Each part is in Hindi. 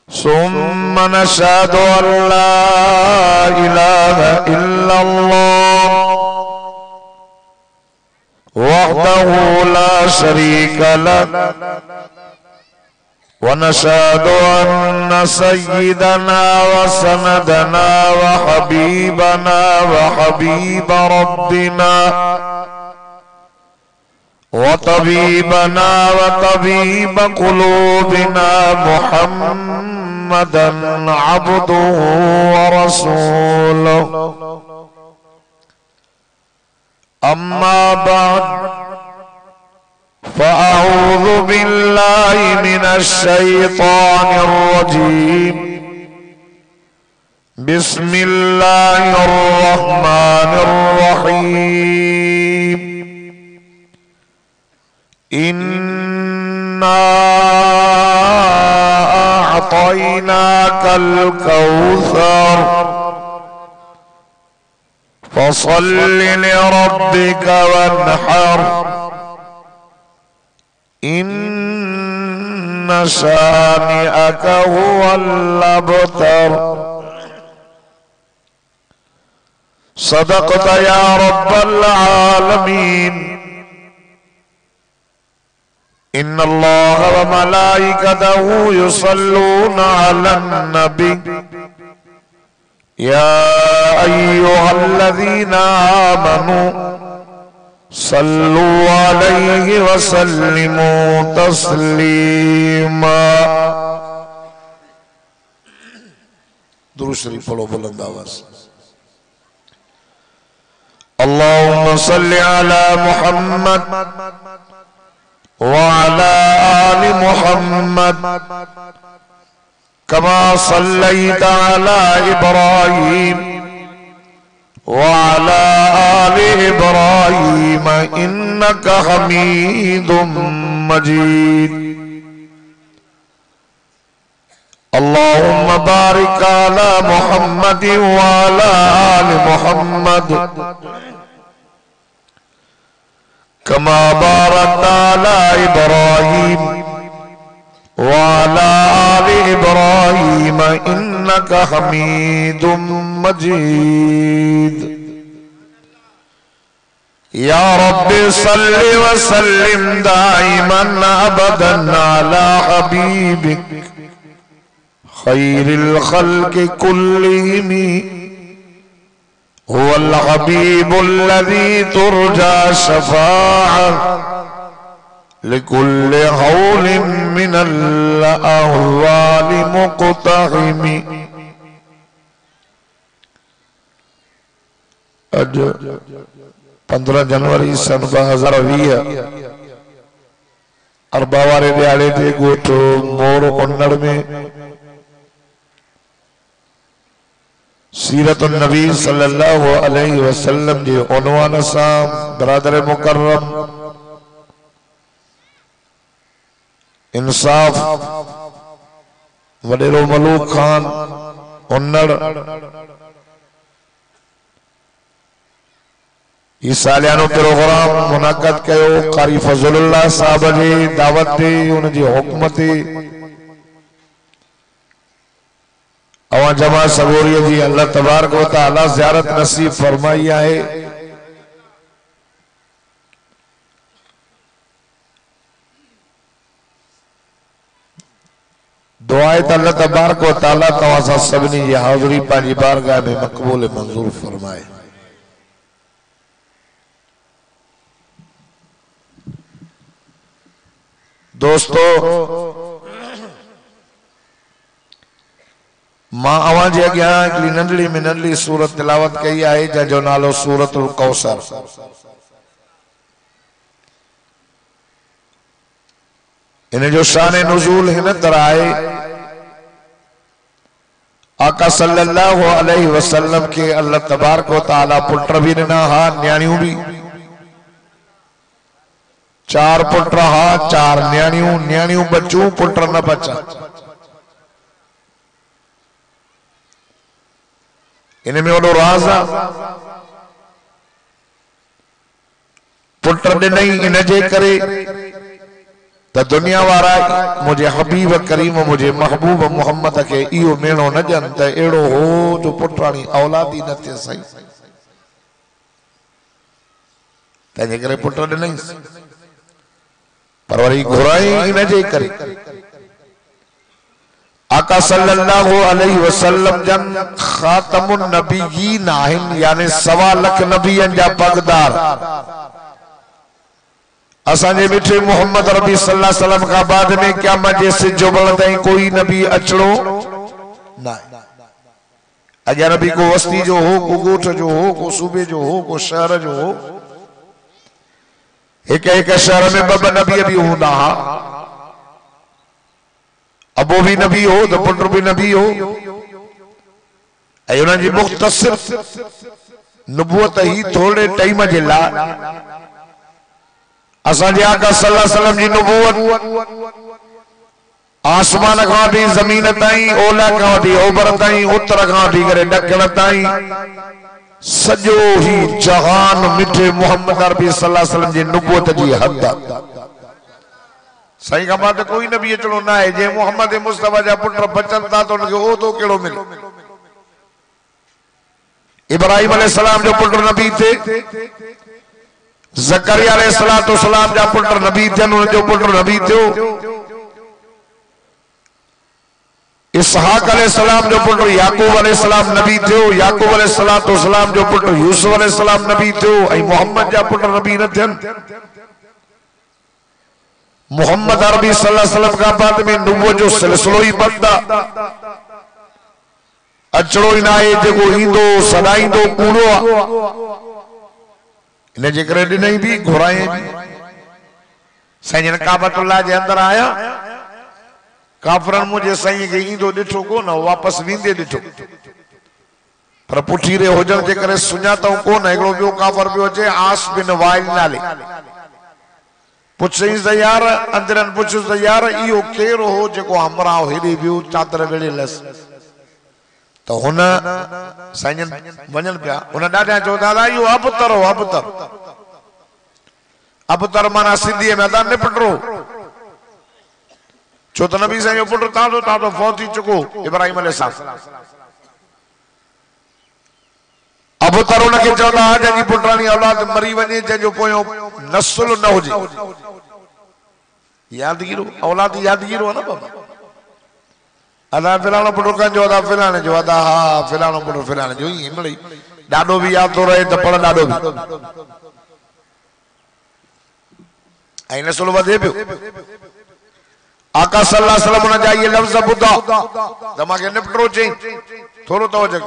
सुम्मा नशहदु अल्ला इलाहा इल्लल्लाह वहदहु ला शरीका लहु व नशहदु अन्न सय्यिदना व सनदना व हबीबना व हबीब रब्बिना व तबीबना व तबीब कुलूबिना मुहम्मदन अब्दुहु व रसूलुहु अम्मा बाद फ़अऊज़ु बिल्लाहि मिनश शैतानिर रजीम बिस्मिल्लाहिर रहमानिर रहीम इन्ना अअतैनाकल कौसर फसल्लि लिरब्बिक वन्हर इन्न शानिअक हुवल अबतर। सदक़त या रब्बल आलमीन। इन्नल्लाह व मलाइकतहु युसल्लूना अलन नबी या अय्युहल्लज़ीना आमनू सल्लु अलैहि व सल्लिमू तस्लीमा। दुरूद शरीफ पढ़ो बुलंद आवाज से। अल्लाहुम्मा सल्लि अला मुहम्मद व अला आलि मुहम्मद कमा सल्लैता अला इब्राहीम व अला आलि इब्राहीम इन्नका हमीदुम मजीद। अल्लाहुम्मा बारिक अला मुहम्मद व अला आलि मुहम्मद कमा बारकता अला इब्राहीम व अला आलि इब्राहीम इन्नका हमीदुम मजीद। या रब्बि सल्लि व सल्लिम दाइमन अबदन अला हबीबिक खैरिल खल्क़ि कुल्लिहिम हुवल हबीबुल्लज़ी तुरजा शफ़ाअह लिकुल्लि हौलिन मिनल अहवालि मुक़तहिम। अज 15 जनवरी सन 2020 अरबा वारे दिहाड़े ते गोठ मोर उन्नड़ में सीरत नबी सल्लल्लाहु अलैहि वसल्लम जे उन्वान सां बरादर मुकर्रम इंसाफ वडेरो मलूक खान उन्नड़ इस सालियानो प्रोग्राम मुनक़द कयो कारी फज़लुल्लाह साहब जी दावत ते उन जी हुक्म ते अवा जमा सबोरी जी अल्लाह तबारक व तआला ज़ियारत नसीब फरमाई है। दुआ त अल्लाह तबारक व तआला तवां सां सभिनी जी हाज़िरी पंहिंजी बारगाह में मक़बूल मंज़ूर फरमाए। दोस्तों मां अवां जे अॻियां हिकिड़ी नंढड़ी में नंढड़ी सूरत तिलावत कई आहे जंहिंजो नालो सूरतुल कौसर। इन जो शान नुज़ूल हिन तरह आहे आका सल्लल्लाहु अलैहि वसल्लम के अल्लाह तबारक व तआला पुट भी ॾिना हा न्याणियूं भी 4 पुट हा 4 न्याणियूं न्याणियूं बचूं पुट न बचा। इनमें वॾो राज़ आहे पुट ॾिनई इन जे करे तो दुनिया वारा मुझे हबीब करीम मुझे महबूब मोहम्मद के इो मेणो न जन त एड़ो हो जो पुटाणी औलादी न थे सही तंहिंजे करे पुट ॾिनई पर वरी घुराई इन जे करे आका सल्लल्लाहु अलैहि वसल्लम जन खातमुन नबियीन आहिन यानी 1.25 लाख नबियन जा पगदार असांजे मिठे मोहम्मद रबी सल्लल्लाहु अलैहि वसल्लम का बाद में क़यामत जे सिज उभरण ताईं कोई नबी अचणो न अॻियां नबी को वस्ती जो हो को ॻोठ जो हो को सूबे जो हो को शहर जो हो एक शहर में ब नबी भी हूंदा हा अबो भी नबी हो तो पुट भी नबी हो ऐं उन्हनि जी मुख़्तसिर नबूवत ही थोड़े टाइम जे लाइ असांजे आका सल्लल्लाहु अलैहि वसल्लम जी नबूवत आसमान खां वठी ज़मीन ताईं ओलह खां वठी ओभर ताईं उत्तर खां वठी करे ॾखण ताईं सॼो ही जहान मिठे मोहम्मद अरबी सल्लल्लाहु अलैहि वसल्लम जी नबूवत जी हद सही का बात कोई नबी अचणो न आहे जे मोहम्मद मुस्तफा जा पुट बचन था तो उनके ओ तो केड़ो मिले इब्राहिम अलैहिस्सलाम जो पुट नबी थे ज़करिया अलैहिस्सलाम जा पुट नबी थे उन जो पुट नबी थियो इसहाक अलैहिस्सलाम जो पुट याकूब अलैहिस्सलाम नबी थियो याकूब अलैहिस्सलाम जो पुट यूसुफ अलैहिस्सलाम नबी थियो ऐं मोहम्मद जा पुट नबी न थियन मोहम्मद अरबी सल्लल्लाहु अलैहि वसल्लम का बाद में नबूवत जो सिलसिलो ही बंद अचणो ही ना आहे जेको ईंदो सदाईंदो कूड़ो इन जे करे ॾिनई भी घुराए भी साईं काबतुल्लाह जे अंदर आया काफरन मुझे साईं के ईंदो ॾिठो कोन वापस वेंदे ॾिठो पर पुठीरे हुजण जे करे सुञातऊं कोन हिकिड़ो ॿियो काफर पियो अचे आस बिन वाइल नाले पुछईं त यार अंदरन पुछुस त यार इहो केरो हो जेको हमरा हेॾे बियो चादर वेड़े लस तो हुन साईं वञन पिया हुन ॾाढा चयो दादा इहो अबतर हो अबतर माना सिंधीअ में अदा निपटरो छो त नबी साईं जो पुट तातो फौत थी चुको इब्राहिम अलैहिस्सलाम अबतर उनखे चवंदा हुआ जंहिंजी पुटाणी औलाद मरी वञे जंहिंजो पोयों नस्ल न हुजे यादगिरो औलाद यादगिरो है ना बाबा अदा फिलानो पुट कंजो अदा फिलाने जो अदा हा फिलानो पुट फिलाने जो ही मिली डाडो भी याद तो रहे तो पढ़ डाडो भी आई नस्ल वधे पियो आका सल्लल्लाहु अलैहि वसल्लम ने जाइए लफ्ज बुधा दमाके निपटरो चई थोड़ो तवज्जो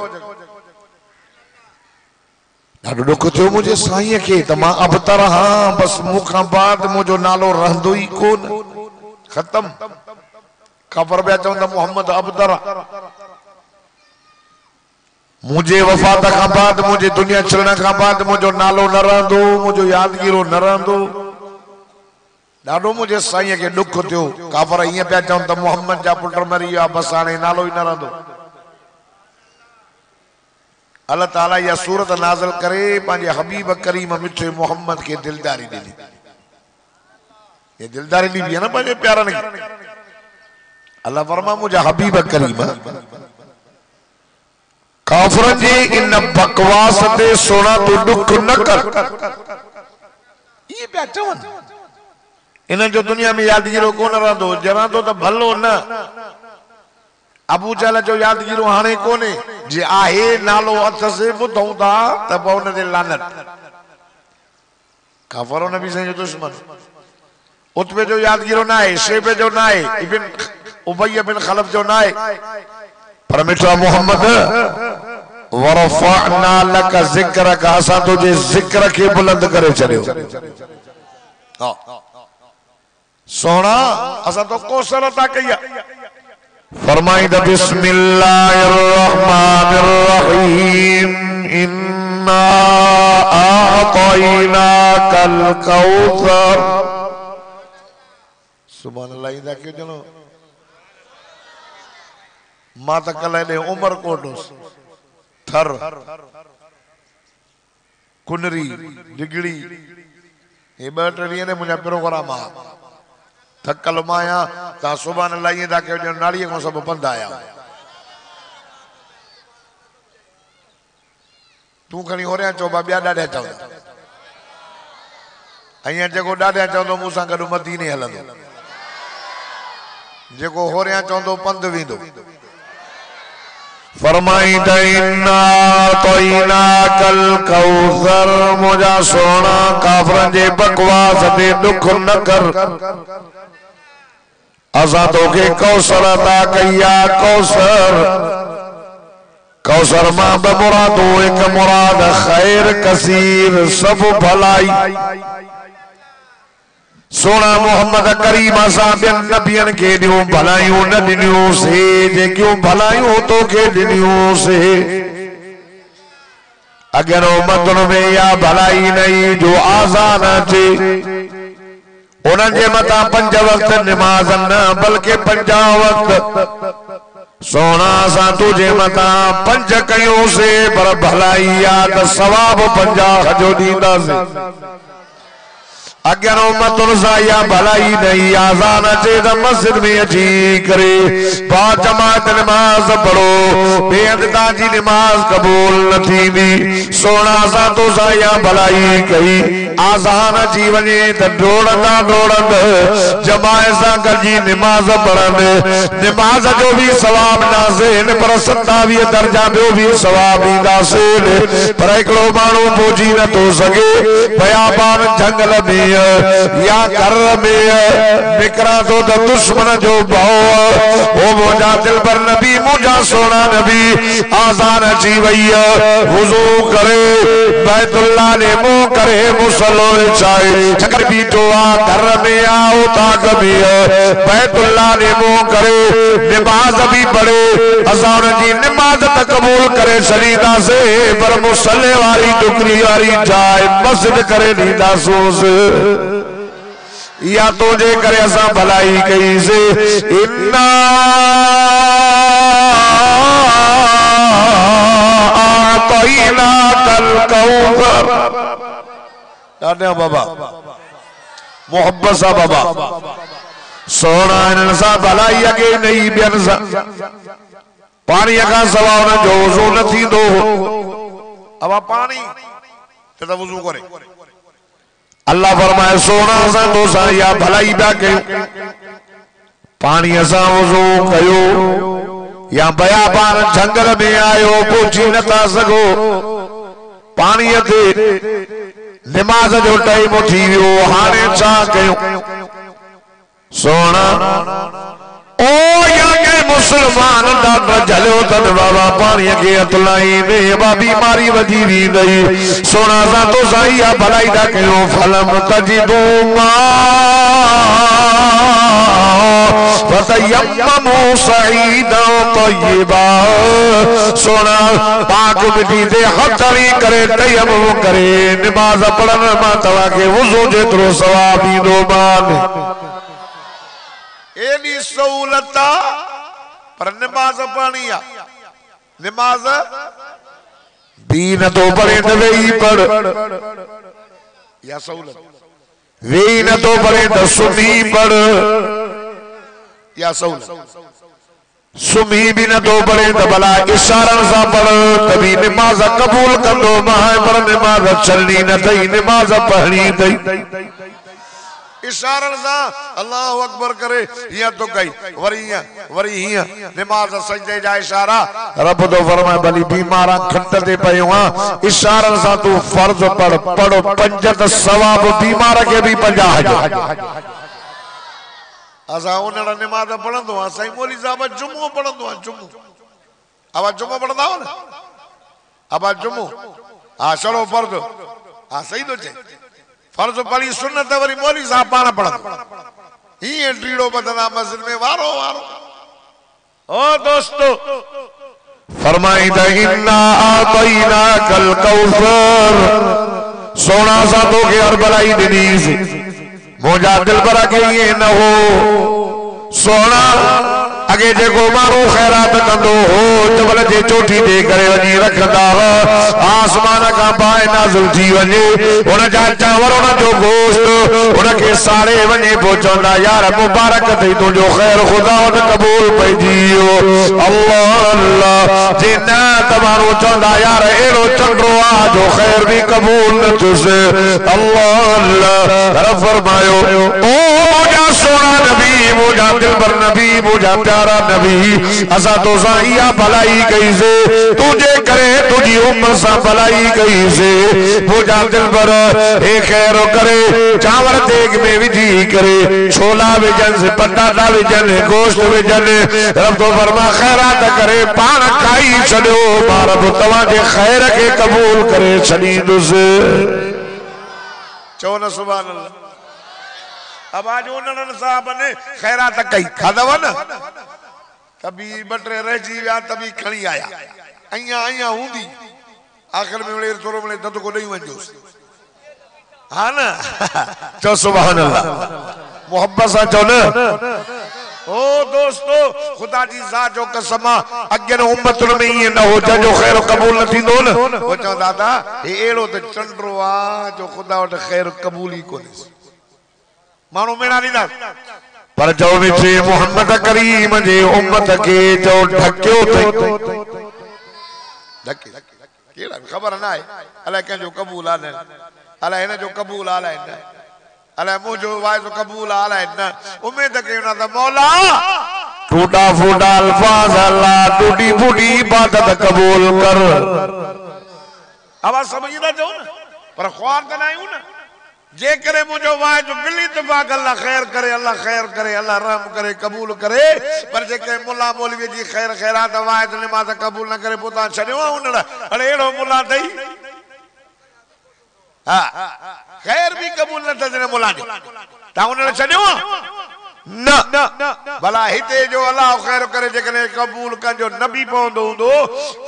ॾाढो दुख थियो मुझे साईं के त मां अबतर हां बस मुखां बाद मुझो नालो रहंदो ही कोन खत्म काफर बि चवंदा मोहम्मद अबतर मुझे वफात खां बाद मुझे दुनिया छॾण खां बाद मुझो नालो न रहंदो मुझो यादगिरो न रहंदो ॾाढो मुझे साईं के दुख थियो काफर ईअं पिया चवनि त मोहम्मद जा पुट मरी विया बस हाणे नालो ही न रहंदो अल्लाह ताला या सूरत नाज़िल करे पांजे हबीब करीम मिठे मोहम्मद के दिलदारी दी ये दिलदारी दी है ना पांजे प्यारन के अल्लाह फरमा मुझे हबीब करीम काफरन जी इन बकवास ते सोना तो दुख न कर ये पे चवन इन जो दुनिया में यादगिरो कोन रहंदो जरा तो भलो न अबू जहल जो यादगिरो हाणे कोने जे आहे नालो अथ से ॿुधऊं था त पोइ उन ते लानत काफर नबी साईं जो दुश्मन उतबे जो यादगिरो ना आहे शेबे जो ना आहे इब्न उबय बिन खलफ जो ना आहे पर मिठा मोहम्मद वरफअना लक ज़िक्रक असां तुझे ज़िक्र के बुलंद करे छड़ियो सोना असां तो कोसर ता कया फरमाई द बिस्मिल्लाहिर्रहमानिर्रहीम इन्ना आतैनाकल कौसर सुभान अल्लाह इंदा क्यों चलो मां त कल ने उमर कोटस थर कुनरी डिगड़ी ये ॿ टे ॾींहं ने मुंहिंजा प्रोग्राम आ थकल माया ता सुभान अल्लाह ता के नाड़िए को सब बंद आया तू खणी हो रहा चौबा बिया डाढ़िया चवंदा अइया जेको डाढ़िया चवंदो मूं सां गॾु मदीने हलंदो जेको हो रहा चवंदो पंध वेंदो फरमाई इन्ना तोइना कल कौसर मुझा सोना काफरन जे बकवास ते दुख न कर असा तोखे कौसर अता कया कौसर कौसर मां मुरादो एक मुराद खैर कसीर सब भलाई सोना मोहम्मद करीम असा बिन नबियन के दियो भलाइयों न दिनियो से जे क्यों भलाइयों तो के दिनियो से अगर उम्मतन में या भलाई नहीं जो आजान अचे उनके मता 5 वक्त नमाज न बल्कि 50 वक्त सोना सा तुझे मता 5 कयो से पर भलाई याद सवाब 50 जो दींदा से अगर उम्मतुन सा या भलाई नहीं आजान अचे तो मस्जिद में अची करे बा जमात नमाज पढ़ो बेअदता जी नमाज कबूल न थींदी सोना सा तो सा या भलाई कई आजान अची वने त डोड़ंदा डोड़ंद जमात सा गजी नमाज पढ़न नमाज जो भी सवाब नाज़िल पर 27 दर्जा जो भी सवाब ईंदा से पर एकड़ो मानू पहुंची न तो सके बयाबान जंगल में या घर में निकरा तो दुश्मन जो भाव वो मुझा दिल पर नबी मुझा सोना नबी आजान अची वही वुजू करे बैतुल्लाह ने मुंह करे मुसल्लो चाहे चकर बीठो आ घर में आओ ताक में बैतुल्लाह ने मुंह करे नमाज भी पढ़े अजान जी नमाज तक कबूल करे शरीदा से पर मुसल्ले वाली टुकड़ी वाली जाए मस्जिद करे नींदा सोस या तो जे करे असा भलाई कई से इन्ना आतईना कल कौसर डाडा बाबा मोहब्बत सा बाबा सोना इनसा भलाई अगे नहीं बियन सा पानी का सवा न जो वजू न थींदो अब पानी ते वजू करे अल्लाह फरमाए सोना सा तो सा या भलाई बा कयो पानी असा वजू कयो या बयाबान जंगल में आयो पहुंची न था सको पानी ते नमाज जो टाइम थी वियो हाने छा कयो सोना ओ या के मुसलमान दा जलो तन बाबा पानी के अतलाई में बा बीमारी वधी वी गई सोना सा तो साईया भलाई दा कयो फलम तजिदू मा फतयम्ममू सईदा तय्यबा सोना पाक मिट्टी दे हथड़ी करे तयम्मुम करे नमाज पढ़न मा तवा के वुजू जेतरो सवाब दो मान एनी सहूलता पर नमाज पढ़नी आ नमाज दीन तो पढ़े तो वही पढ़ या सहूलत वही न तो पढ़े तो सुनी पढ़ या सहूलत सुमी भी न तो पढ़े तो भला इशारा सा पढ़ तभी नमाज कबूल कर दो माए पर नमाज चलनी न थी नमाज पढ़नी थी इशारा सा अल्लाह अकबर करे या तो गई वरी हिया नमाज सजदे जा इशारा रब तो फरमाए भली बीमारा खट दे पयो हां इशारा सा तू फर्ज पढ़ो 5 सवाब बीमार के भी 50 असा उनड़ा नमाज पढ़ंदो आ साईं मौली साहब जुमो पढ़ंदो आ जुमो अब जुमो पढ़ंदा हो ना अब जुमो हां चलो फर्ज हां सही तो चे फर्ज पढ़ी सुन्नत वरी मौली साहब पाना पढ़ ही टीड़ो बदना मस्जिद में वारो वारो ओ दोस्तों फरमाई दा इन्ना आतईना कल कौसर सोना सा तो के और भलाई दिनी मोजा दिल पर के ये न हो सोना अगे जेको मानू खैरात कंदो हो जबल जे चोटी दे करे वनी रखदा आसमान का बाय नाज़िल थी वने उन जा चावर उन जो गोश्त उन के सारे वने पहुंचंदा यार मुबारक थई तुजो खैर खुदा उन कबूल पइजियो अल्लाह अल्लाह जिना तमारो चंदा यार एड़ो चंडो आ जो खैर भी कबूल न तुसे अल्लाह अल्लाह रब फरमायो ओ मुझा सोना नबी मुझा दिलबर नबी मुझा प्यारा नबी असा तो साहिया भलाई कई से तुझे करे तुझी उम्र सा भलाई कई से मुझा दिलबर ए खैर करे चावल देग में विधि करे छोला विजन से पटाटा विजन गोश्त विजन रब तो फरमा खैरात करे पान खाई छड़ो बार तवा जे खैर के कबूल करे छड़ी दुसे चो न सुभान अल्लाह अब आज उन्होंने साहब ने खैरात कई खादव न तभी बटरे रह जी या तभी खणी आया अया अया हुंदी आखिर में मिले थोरो मिले दद को नहीं वंजो हां ना चो सुभान अल्लाह मोहब्बत सा चो न ओ दोस्तों खुदा जी ज़ात जो कसम अगे उम्मत में ये न हो जो खैर कबूल न थींदो न वो चो दादा ए एड़ो त चंडरो आ जो खुदा वट खैर कबूल ही कोने मानो मेरा नहीं ना पर जो विचे मोहम्मद करीम जे उम्मत के जो ढक्यो ढके केड़ा खबर ना है अल्लाह के जो कबूल आले अल्लाह ने जो कबूल आले अल्लाह मुझो वाय जो कबूल आले उम्मीद के ना दा मौला टूटा फूटा अल्फाज अल्लाह टूटी फूटी इबादत कबूल कर आवाज समझदा जो ना पर ख्वार त नहीं हूं ना जे करे मुझो वाय जो बिली तबाक अल्लाह खैर करे अल्लाह रहम करे कबूल करे पर जे के मुल्ला मौलवी जी खैर खैरात वाय तो नमाज कबूल न करे पोता छड़ियो उन अरे एड़ो मुल्ला थई हां खैर भी कबूल न तने मुल्ला जो ता उन छड़ियो न भला हिते जो अल्लाह खैर करे जे कने कबूल कर जो नबी पवंदो हुंदो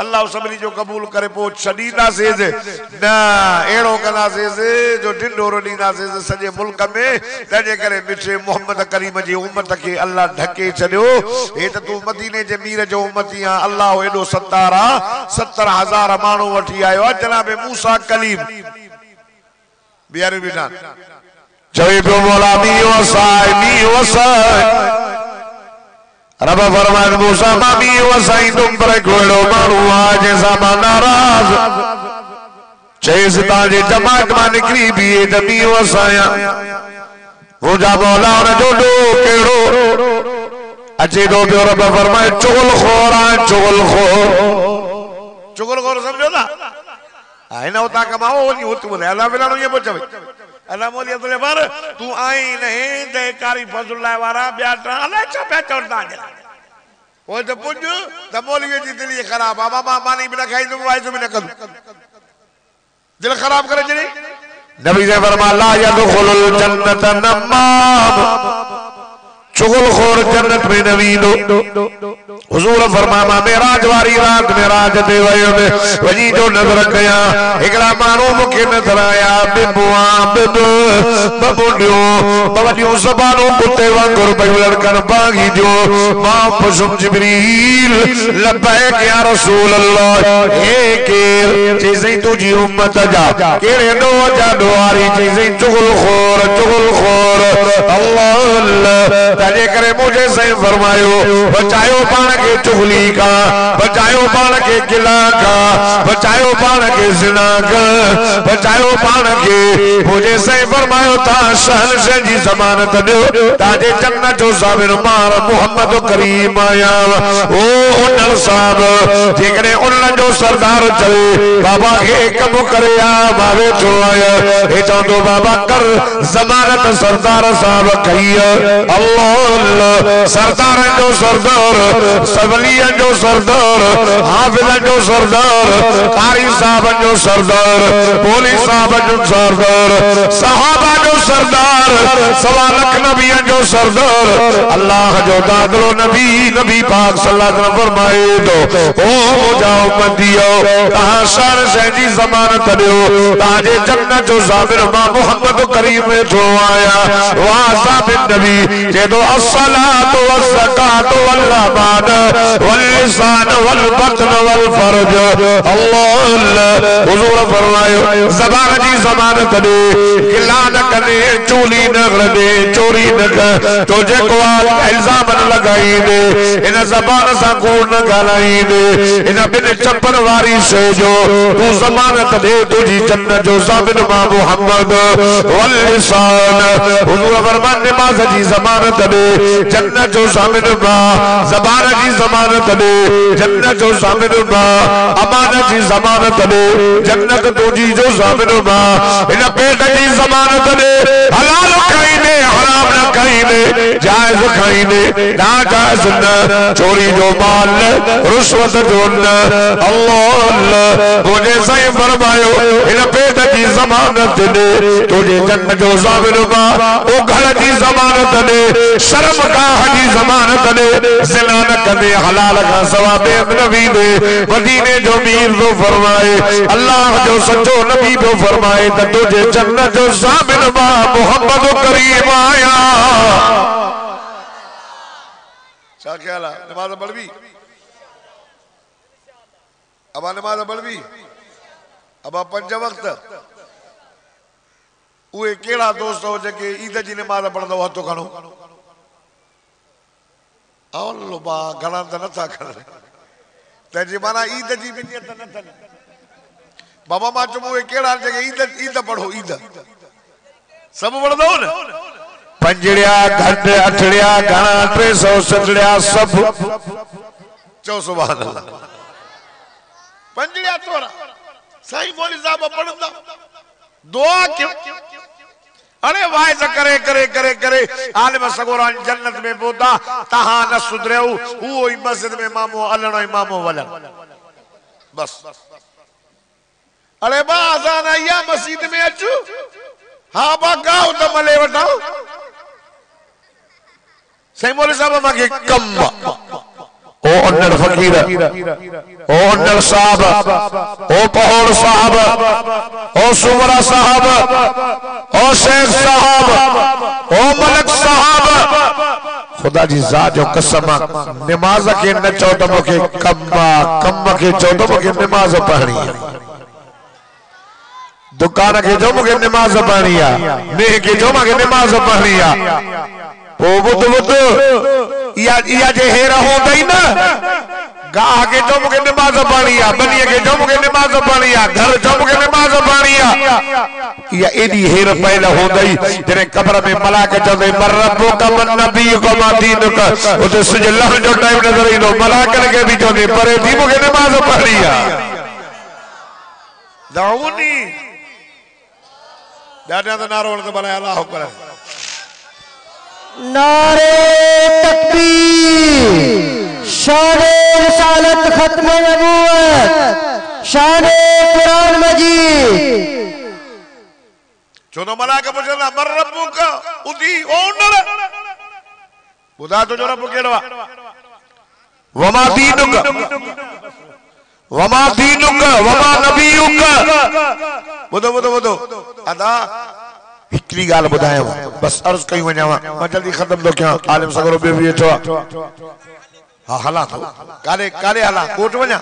अल्लाह सभनी जो कबूल करे पो छडीदा से ना एड़ो कना से जो ढिंडोरो दीदा से सजे मुल्क में तजे करे मिठे मोहम्मद करीम जी उम्मत के अल्लाह ढके छडियो ए त तू मदीने जे मीर जो उम्मतिया अल्लाह एडो सत्तारा 70,000 मानू वठी आयो जनाब मूसा कलीम बियारी बिना चवे पे मौला मी वसाई रब फरमान मूसा मी वसाई तुम पर कोड़ो मानू आज समा नाराज चेसता जे जमात मा निकरी भी दमी वसाया मुझा मौला ने जो दो केड़ो अचे दो पे रब फरमाए चुगल खोर समझो ना आई ना होता कमाओ नहीं होती बोले अल्लाह बिना ये बचवे अल्लाह मोली अब्दुल पर तू आई नहीं दे कारी फजलुल्लाह वारा ब्याटा अल्लाह छपे चढ़दा जा वो तो पुज त मौलवी जी दिल खराब बाबा मानी बिना खाई तो वाई तो बिना कर दिल खराब करे जनी नबी ने फरमाया ला यदखुलुल जन्नत नमाम चुगलखोर जन्नत में नवीनो हुजूर फरमाया मेराज वारी रात में राज दे वयो में वजी जो नजर कया एकड़ा मानो मुके नजर आया बिबुआ बबुडियो बबडियो सबानो कुत्ते वांगुर बगलर कर बागी जो मां पुसुम जिब्रील लबैक या रसूल अल्लाह हे के चीजें तुझी उम्मत जा केड़े दो जा दुआरी चीजें चुगलखोर अल्लाह अल्लाह तजे करे मुझे सही फरमायो बचायो पान के चुगली का बचायो पान के गिला का बचायो पान के जिना का बचायो पान के मुझे सही फरमायो ता शहन से जी जमानत दो ताजे जन्नत जो साबिर मार मोहम्मद करीम आया ओ उन साहब जेकरे उन जो सरदार चले बाबा के कम करे आ बावे तो आया ए चंदो बाबा कर जमानत सरदार साहब कही अल्लाह सरदार जो सरदार सबलियन जो सरदार हाफिज जो सरदार कारी साहब जो सरदार पुलिस साहब जो सरदार सहाबा जो सरदार सवा लाख नबी जो सरदार अल्लाह जो दादलो नबी पाक सल्लल्लाहु अलैहि वसल्लम फरमाए दो ओ जाओ मदियो कहां शर से जी जमानत दो ताजे जन्नत जो साबिर मां मोहम्मद करीम में तो आया वाह साबिर नबी जे तो अस्सलातु वज़्ज़कातु वल्लबान वल्लिसान वल्बतन वल्फरज। अल्लाह हुजूर फरमायो ज़बान जी ज़मानत दे, गिला न करे, चोली न करे, चोरी न कर, तो जेको इल्जाम न लगाई दे, इन ज़बान सा कूड़ न गालाई दे, इन बिन चप्पन वारी से जो तू ज़मानत दे तुझी जन्नत जो ज़ाबिन मा मुहम्मद वल्लिसान। हुजूर फरमान नमाज जी ज़मानत दे, जन्नत जो ज़ाबिन मा, ज़बान जी ज़मानत दे, जन्नत जो ज़ाबिन मा, अमानत जी ज़मानत दे, जन्नत तुझी जो ज़ाबिन मा, इन पेट जी ज़मानत दे, हलाल खाइने हराम न खाइने, जायज खाइने ना जायज न, चोरी जो माल रुश्वत जो न। अल्लाह मुझे सही फरमायो इन पेट की ज़मानत दे, तुझे जन्नत जो ज़ाबिन मा, ओ घर की ज़मानत दे, शर्मगाह की ज़मानत दे, ज़िना न करे, हलाल का सवाब नबी दे, मदीने जो मीर जो फरमाए, अल्लाह जो सच्चो नबी जो फरमाए, तो तुझे जन्नत जो ज़ाबिन मा मोहम्मद करीम आया। क्या ख्याल है? नमाज पढ़वी अब नमाज पढ़वी अब पंज वक्त उहे केड़ा दोस्त हो जेके ईद जी नमाज पढ़ंदो हथो खणो अल्लाह बा घणा त नथा खणनि तंहिंजी माना ईद जी बि नियत न अथनि बाबा मां चयो उहे केड़ा जेके ईद पढ़ो ईद सभु पढ़ंदो न पंजड़िया घट अठड़िया घणा 300 सतड़िया सब चओ सुभान अल्लाह पंजड़िया तोरा साईं मौलवी साहब पढ़ंदा दुआ क्यों अरे वाइज करे करे करे करे आलिम सगोरा जन्नत में बोदा तहां न सुधरियो वो मस्जिद में मामो अलणो इमामो वलन बस अरे बा अजान आया मस्जिद में अचू हां बा गाओ त मले वठाओ सही मौलवी साहब माके कम ओ अन्नड़ फकीर ओ अन्नड़ साहब ओ पहोड़ साहब ओ सुमरा साहब ओ शेख साहब ओ मलक साहब खुदा जी ज़ात जो कसम नमाज के न चो तो मुखे कम के चो तो मुखे नमाज पढ़नी है दुकान के जो मुखे नमाज पढ़नी है नेह के जो मुखे नमाज पढ़नी है ओ बुध या जे हेरा होंदा ही ना गाह के जो मुके नमाज पढ़नी है बनिए के जो मुके नमाज पढ़नी है घर जो मुके नमाज पढ़नी है या एडी हेर पहला होंदा ही जने कब्र में मलाके चंदे मरब्बु का मन नबी को मादीन का उते सुजल्लाह जो टाइम नजर ईंदो मलाकन के भी चंदे परे थी मुके नमाज पढ़नी है दाऊनी दादा तो नारो तो बनाया अल्लाह अकबर नारे तकबीर शाने रिसालत खत्म नबूवत शाने कुरान मजीद चोनो मलाका पूछना मर रब्बु का उदी ओनर बुधा तो जो रब्बु केड़वा वमा दीनुका वमा नबीयुका बुधो अदा हिकड़ी गाल बुधाया बस अर्ज कई वजावा मैं जल्दी खत्म तो क्या आलिम सगरो बे भी चो हां हला तो काले काले हला कोट वजा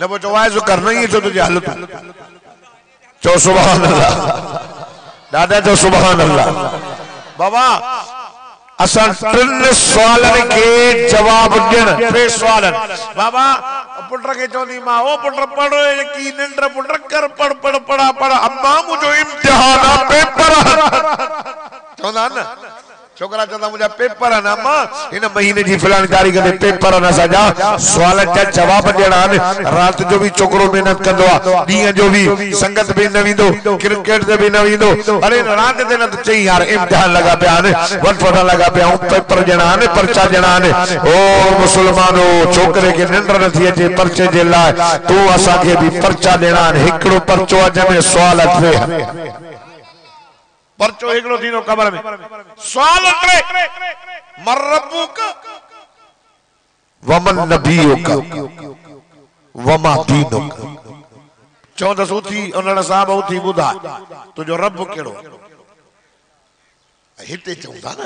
न वो जो वाइज करना ही तो तुझे हालत चो सुभान अल्लाह दादा चो सुभान अल्लाह बाबा असन टिन सवालन के जवाब ॾियण टे सवालन बाबा पुट के चोंदी मां ओ पुट पढ़ की निंड पुट कर पढ़ पढ़ पढ़ा पढ़ अम्मा मुझो इम्तिहान पेपर चोंदा न छोकरा चंदा मुझा पेपर ना अम्मा इन महीने जी फलानी तारीख ते पेपर ना सजा सवाल जा जवाब ॾियणा रात जो भी छोकरो मेहनत कंदो आ ॾींहं जो भी संगत भी न विंदो क्रिकेट ते भी न विंदो अरे रात ते न चई यार इम्तिहान लगा पिया ने वट वटा लगा पिया पेपर ॾियणा ने पर्चा ॾियणा ने ओ मुसलमानो छोकरे के निंड न थी अचे पर्चे जे लाइ तू असा के भी पर्चा ॾियणा हिकड़ो पर्चो अज में सवाल थे पर्चो एकड़ो थीनो कब्र में सवाल टे मर रब्बुका वमन नबीयुका वमा दीनुका चौदह उथी उन्हनि साहब उथी ॿुधा तुंहिंजो रब कहिड़ो हिते चवंदा न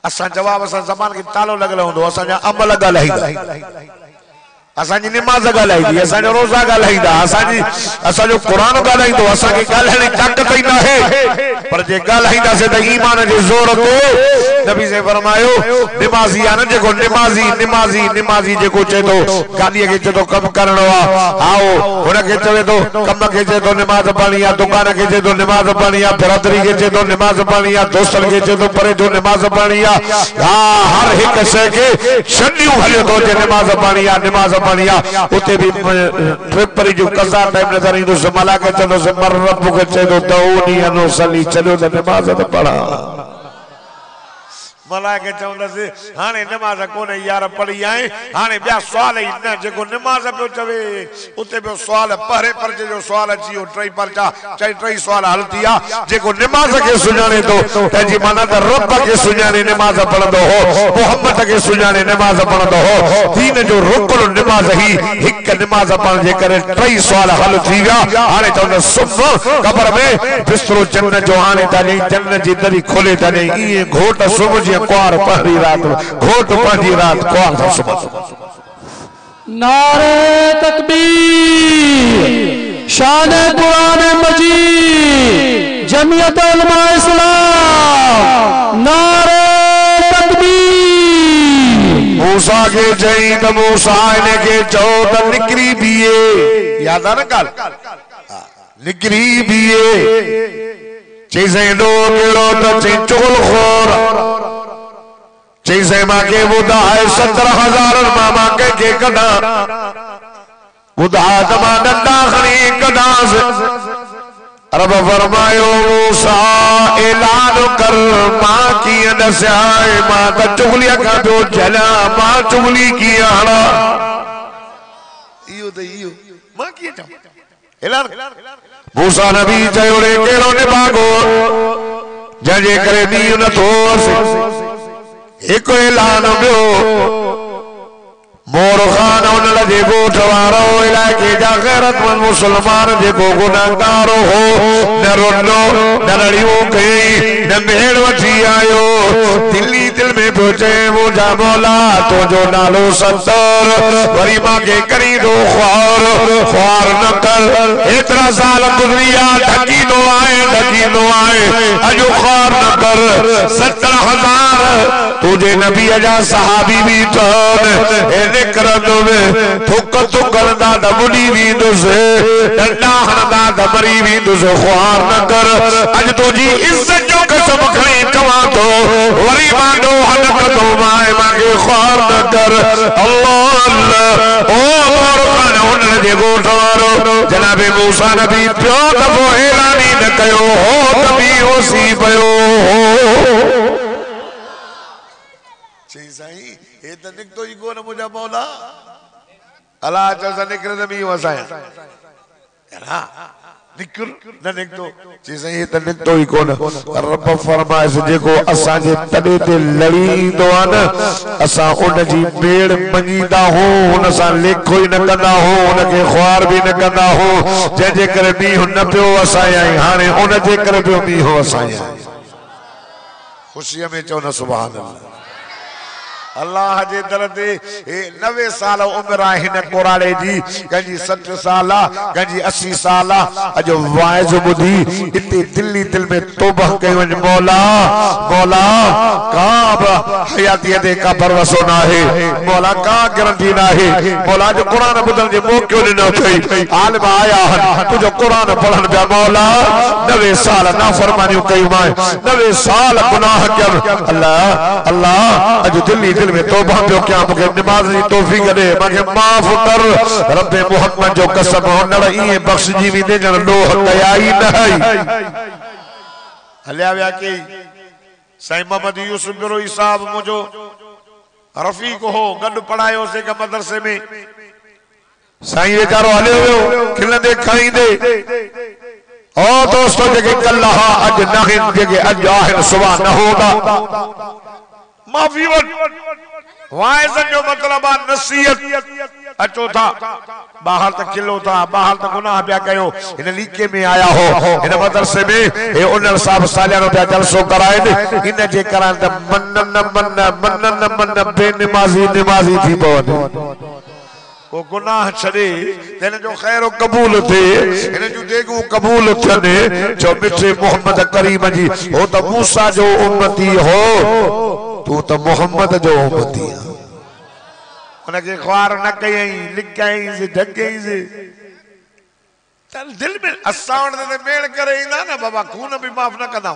असा जवाब असा जबान के तालो लगल होंदो असा जा अमल गलाईदा असा जी नमाज गलाईदी असा जो रोजा गलाईदा असा जो कुरान गलाईदो असा के गलाने ताकत ही ना है पर जे गलाईदा से त ईमान जे जोर को नबी से फरमायो नमाजी आन जेको नमाजी नमाजी नमाजी जेको चे तो गाड़ी के चे तो कम करनो आओ हुन के चवे तो कम के चे तो नमाज पढ़नी आ दुकान के चे तो नमाज पढ़नी आ बरादरी के चे तो नमाज पढ़नी आ दोस्तन के चे तो परे जो नमाज पढ़नी आ हर एक शे के छडियो हले तो जे नमाज पढ़नी आ नमाज पढ़िया उते भी ट्रिपरी जो कज़ा टाइम नजर इंदो से मलाके चलो से मर रब के चलो दऊनी अनो सली चलो ते नमाज ते पढ़ा मलाके चवंदा से हाने नमाज कोने यार पढ़ी आए हाने बिया सवाल ही न जेको नमाज पे चवे उते पे सवाल परे पर जो सवाल अचियो ट्रई परचा ट्रई सवाल हल थिया जेको नमाज के सुजाने तो तजी माना त रब के सुजाने नमाज पढ़ंदो हो मोहम्मद के सुजाने नमाज पढ़ंदो हो दीन जो रुकन नमाज ही एक नमाज पढ़ जे करे ट्रई सवाल हल थी गया हाने चवंदा सुबह कब्र में बिस्तरो जन्नत जो हाने ताने जन्नत जी दरी खोले ताने ई घोट सुबह जी क्वार पहरी रात घोट पहरी रात क्वार सुबह नारे तकबीर शान कुरान मजीद जमीयत उलमा इस्लाम नारे तकबीर मूसा के जई त मूसा ने के चो त निकरी बीए याद आ न कल निकरी बीए चीजें लो केड़ो त चोल खोर चीज़े माँ के बुधा है 17,000 मामा के कदा बुधा तमा डंडा खड़ी कदा से रब फरमायो मूसा ऐलान कर माँ की दस्याए माँ का चुगलिया का जो जला माँ चुगली की आड़ा इयो तो इयो माँ की ऐलान मूसा नबी चयोरे केड़ो ने भागो जजे करे दी न तो एक ऐलान बियो मोर खान उन लजे गोठ वारो इलाके जा गैरतमंद मुसलमान जेको गुनाहगार हो न रोनो न लड़ियो कई न भेड़ वठी आयो दिल्ली दिल में पहुंचे मुझा मौला तो जो नालो 70 वरी मां के करी दो ख्वार न कर इतना साल गुजरिया ढकी नो आए अजो ख्वार न कर 70,000 तुझे नबी अजा सहाबी भी तो करंदो में थुक थुकंदा दबड़ी वींदुस डंडा हणंदा दबरी वींदुस ख्वार न कर अज तुझी इज्जत जो कसम खणी चवां तो वरी मांडो हन कदो माए मांगे ख्वार न कर अल्लाह अल्लाह ओ मोर खान हुन जे गोठ वारो जनाब मूसा नबी पियो दफ़ो ऐलानी न कयो हो कभी ओसी पयो चई साईं ये तो निकतो ही कोन मुझा मौला अल्लाह चसा निकरे त मी वसाया ना निकर न निकतो चीज ये तो निकतो ही कोन रब फरमाए से जेको असा जे तडे ते लड़ींदो आ न असा उन जी बेड़ मंगीदा हो उन सा लेखो ही न कंदा हो उन के ख्वार भी न कंदा हो जे जे करे मी न पियो वसाया हाने उन जे करे पियो मी हो वसाया खुशी में चो न सुभान अल्लाह अल्लाह जे दर ते 90 साल उम्र आहे न कोराड़े जी कंजी 60 साल कंजी 80 साल अजो वाइज बुधी इते दिल्ली दिल में तौबा कयो मौला मौला का हयाती दे का भरोसो ना है मौला का गारंटी ना है मौला जो कुरान बुधन जे मौको न थई आलिम आया तुझो कुरान पढ़न पिया मौला 90 साल नाफरमानियो कई माए 90 साल गुनाह कर अल्लाह अल्लाह अजो दिल्ली दिल में तौबा पियो क्या मुझे नमाज की तौफीक दे मुझे माफ कर रब मोहम्मद जो कसम होनड़ ये बख्श जी भी दे जन लोह दया ही नहीं हल्या व्या के साईं मोहम्मद यूसुफ बिरोई साहब मुझो रफीक हो गड पढ़ायो से के मदरसे में साईं बेचारो हले हो खिलंदे खाईंदे ओ दोस्तों जगे कल्ला अज नहीं जगे अज आहिर सुबह न होगा माफी वाइज़ जो मतलब नसीहत अचो था बाहर तक किलो था बाहर तक गुनाह पिया कयो इन लीके में आया हो इन मदरसे में ए ओनर साहब सालियानो पिया जलसो कराए इन जे करान त मन बेनमाजी नमाजी थी पवन वो गुनाह छड़े तेने जो खैर कबूल थे इन जो देगू कबूल थने जो मिठे मोहम्मद करीम जी हो तो मूसा जो उम्मती हो तू तो मोहम्मद जो उम्मती है उनके ख्वार न कई लिखाई से ढके से चल दिल में असावण दे मेल करे ना ना बाबा खून भी माफ न कदा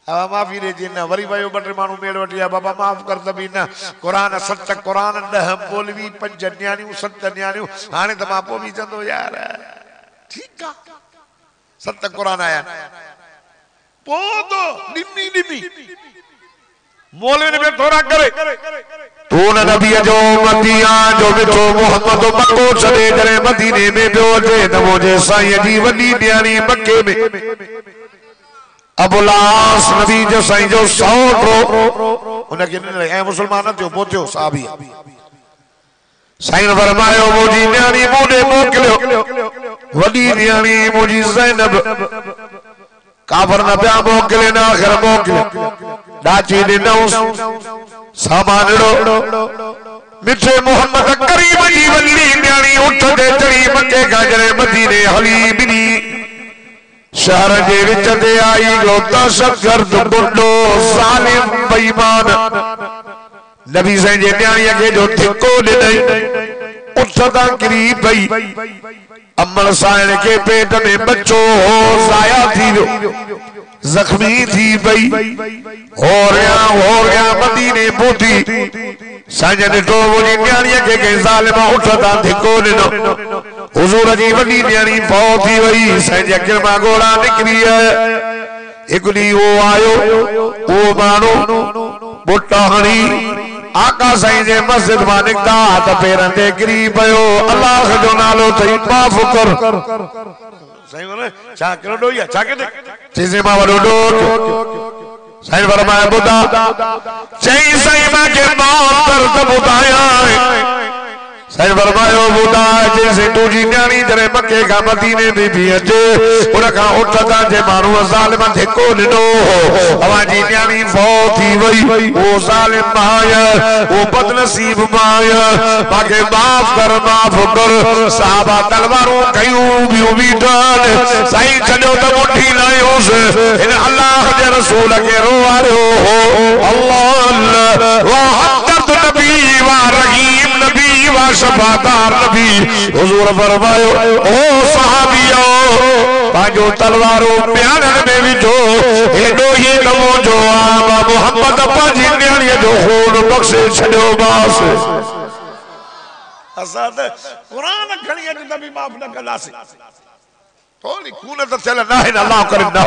अब माफी रे जी ना वरी वयो बटे मानू मेल वटिया बाबा माफ कर दबी ना कुरान सच कुरान दह बोलवी पंज न्याणियों सत न्याणियों हाने त मा पो भी चंदो यार ठीक आ सत कुरान आया पो तो निमी निमी मौलवी ने थोड़ा करे तू न नबी जो मदिया जो मिठो मोहम्मद मक्को छड़े करे मदीने में पियो जे त मुझे साईं जी वडी न्याणी मक्के में अबुलास नबी जो साईं जो सौट उनके ए मुसलमान थियो पोथियो साहबी साईं फरमायो मुजी न्याणी मूडे मोकलियो वडी न्याणी मुजी ज़ैनब काफर न पिया मोकले ना आखिर मोकले डाची दिनौ सामानड़ो मिठे मोहम्मद करीम जी वली न्याणी उठ दे चढ़ी मक्के गाजरे मदीने हली बिनी शहर जे विच ते आई लोता शगर्द बुड्ढो ज़ालिम बेईमान नबी साईं जे न्याणीअ खे जो धिको ॾिनई उठदा किरी पई अमल साइण के पेट में बच्चो ज़ाया थी वियो जख्मी थी पई हो गया मदीने पहुंची साजन तो मुझी न्याणीअ खे के ज़ालिम उठदा धिको ॾिनो हुजूर जी वॾी न्याणी फौ थी वई साईं जे अखियुनि मां ॻोड़ा निकिरी हिकु ॾींहुं वो आयो वो माण्हू बुटा हणी आका साईं जे मस्जिद मां निकता त पेरनि ते किरी पयो अल्लाह जो नालो थई माफ़ कर साईं बोले छा करो डोया छा के चीज़े मां वडो डो साईं फरमाया बुधा चई साईं मां के मौत कर त बुधाया साईं फरमायो बुधा जैसे तुझी न्याणी जरे मक्के का मदीने में भी अचे उनका उठदा जे माण्हू ज़ालिम धिको ॾिनो अवाजी न्याणी फौ थी वई वो ज़ालिम माया वो बदनसीब माया माके माफ कर साहबा तलवारूं कयूं बियूं बीठन साईं छॾियो त मुठी लायोस इन अल्लाह जे रसूल खे रोवारियो हो अल्लाह वाह हक़ नबी वा रहीम नबी वा शफादार नबी हुजूर फरमायो ओ सहाबियो पांजो तलवारो प्यारन में विझो हेडो ही कमो जो आवा मोहम्मद पांजी न्याणी जो खून बख्शे छड़ो बास असा त कुरान खणी अच त भी माफ न कदासी थोड़ी खून त चल ना है अल्लाह करे ना